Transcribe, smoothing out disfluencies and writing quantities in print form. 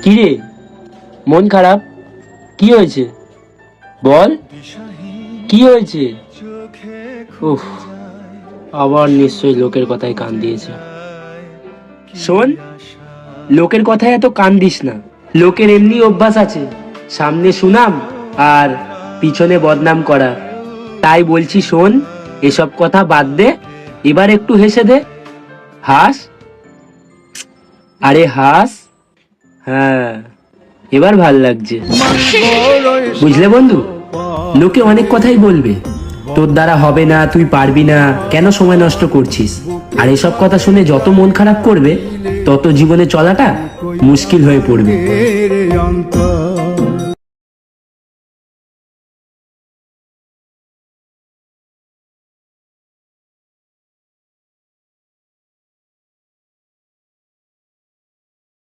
কি রে, মন খারাপ? কি হয়েছে বল, কি হয়েছে? উফ, আবার নিশ্চয়ই লোকের কথায় কান দিয়েছে। শোন, লোকের কথায় এত কান দিস না। লোকের এমনি অভ্যাস আছে সামনে সুনাম আর পিছনে বদনাম করা। তাই বলছি শোন, এসব কথা বাদ দে, এবার একটু হেসে দে। হাস, আরে হাস। হ্যাঁ, এবার ভাল লাগছে। বুঝলে বন্ধু, লোকে অনেক কথাই বলবে, তোর দ্বারা হবে না, তুই পারবি না, কেন সময় নষ্ট করছিস। আর এসব কথা শুনে যত মন খারাপ করবে, তত জীবনে চলাটা মুশকিল হয়ে পড়বে।